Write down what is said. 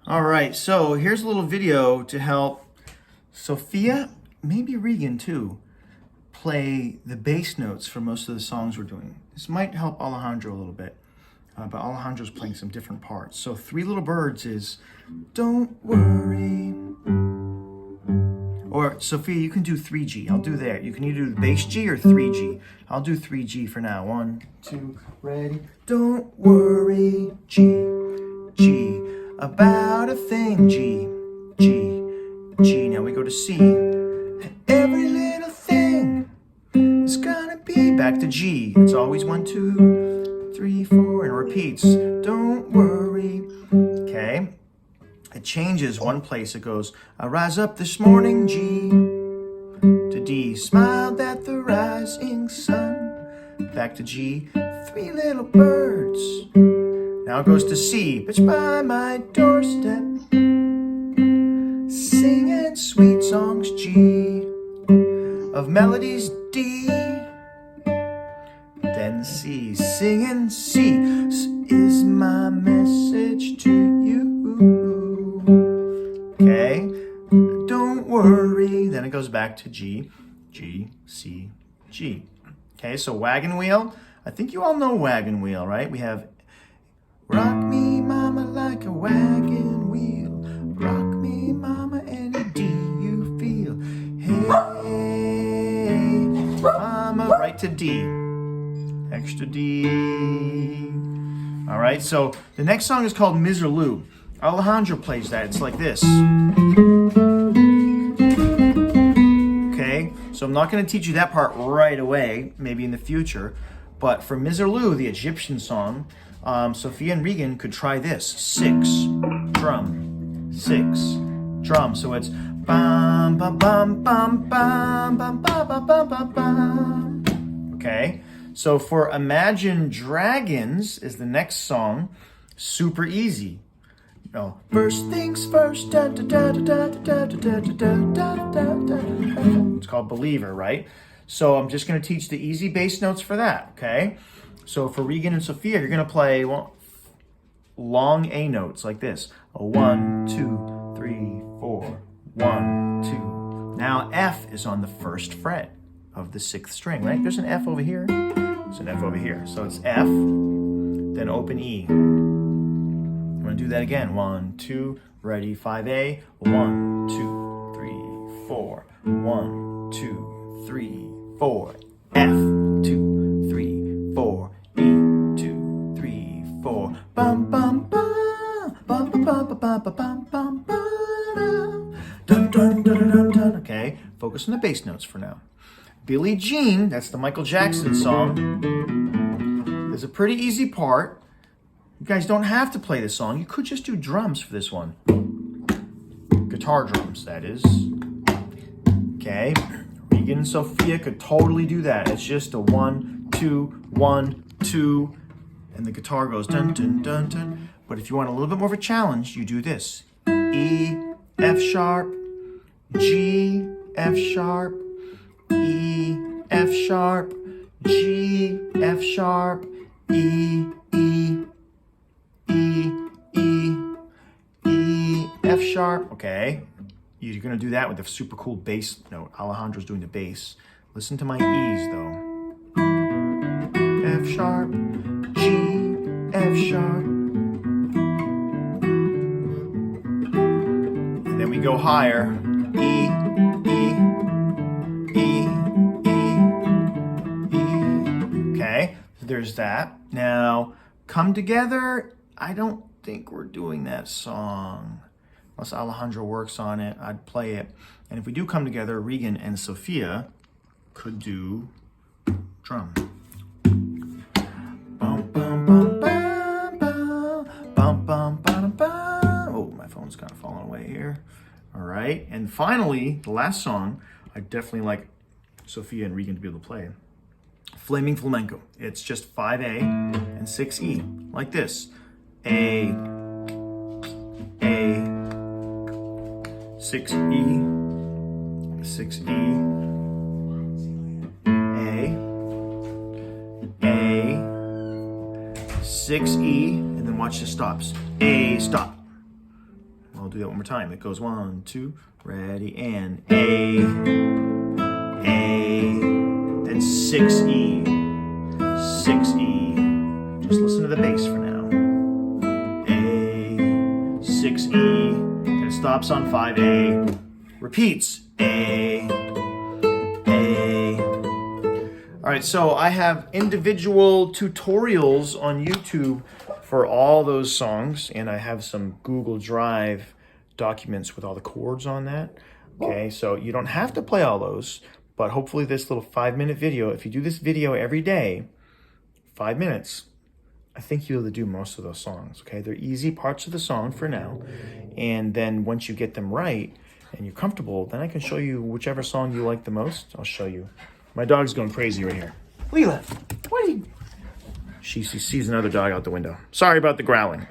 All right, so here's a little video to help Sophia, maybe Regan too, play the bass notes for most of the songs we're doing. This might help Alejandro a little bit, but Alejandro's playing some different parts. So Three Little Birds is Don't Worry. Or Sophia, you can do 3G. I'll do there. You can either do the bass G or 3G. I'll do 3G for now. 1, 2, ready. Don't worry, G, G. About a thing, G, G, G. Now we go to C. Every little thing is gonna be back to G. It's always 1, 2, 3, 4, and it repeats. Don't worry. Okay. It changes one place. It goes, I rise up this morning, G, to D. Smiled at the rising sun. Back to G. Three little birds. Now it goes to C. It's by my doorstep, singing sweet songs, G, of melodies, D. Then C, singing C is my message to you. Okay, don't worry. Then it goes back to G, G, C, G. Okay, so Wagon Wheel. I think you all know Wagon Wheel, right? We have rock me, mama, like a wagon wheel. Rock me, mama, any D you feel. Hey, mama, right to D. Extra D. All right, so the next song is called Misirlou. Alejandro plays that. It's like this. Okay, so I'm not going to teach you that part right away, maybe in the future. But for Misirlou, the Egyptian song, Sophia and Regan could try this. 6 drum, 6 drum. So it's bum bum bum bum bum bum bum bum bum bum bum. Okay. So for Imagine Dragons is the next song. Super easy. You know, first things first. Da, da, da, da, da, da, da, da, da, da, da. It's called Believer, right? So I'm just going to teach the easy bass notes for that. Okay. So for Regan and Sophia, you're going to play long A notes like this. 1, 2, 3, 4. 1, 2. Now F is on the first fret of the 6th string, right? There's an F over here. There's an F over here. So it's F, then open E. I'm going to do that again. 1, 2, ready, 5A. 1, 2, 3, 4. 1, 2, 3, 4. F, 2, 3, 4. E, 2, 3, 4. Bum bum bum bum bum bum bum bum bum bum. Dun dun dun dun dun. Okay, focus on the bass notes for now. Billie Jean, that's the Michael Jackson song. There's a pretty easy part. You guys don't have to play this song. You could just do drums for this one. Guitar drums, that is. Okay, Regan and Sophia could totally do that. It's just a 1, 2, 1, 2, and the guitar goes dun dun dun dun. But if you want a little bit more of a challenge, you do this. E, F sharp, G, F sharp, E, F sharp, G, F sharp, E, E, E, E, E, F sharp. Okay, you're gonna do that with a super cool bass note. Alejandro's doing the bass. Listen to my E's though. F sharp, G, F sharp. And then we go higher. E, E, E, E, E. Okay, so there's that. Now, Come Together, I don't think we're doing that song. Unless Alejandro works on it, I'd play it. And if we do Come Together, Regan and Sophia could do drum. Bum, bum, bum, bum, bum, bum, bum, bum, bum. Oh, my phone's kind of falling away here. All right. And finally, the last song, I definitely like Sophia and Regan to be able to play. Flaming Flamenco. It's just 5A and 6E, like this. A, 6E, 6E, A, 6E, and then watch the stops. A, stop. I'll do that one more time. It goes 1, 2, ready, and A, then 6E, 6E. Just listen to the bass for now. A, 6E, and it stops on 5A. Repeats, A. All right, so I have individual tutorials on YouTube for all those songs, and I have some Google Drive documents with all the chords on that. Okay, so you don't have to play all those, but hopefully this little 5-minute video, if you do this video every day, 5 minutes, I think you'll be able to do most of those songs, okay? They're easy parts of the song for now, and then once you get them right and you're comfortable, then I can show you whichever song you like the most. I'll show you. My dog's going crazy right here. Leela, what are you... She sees another dog out the window. Sorry about the growling.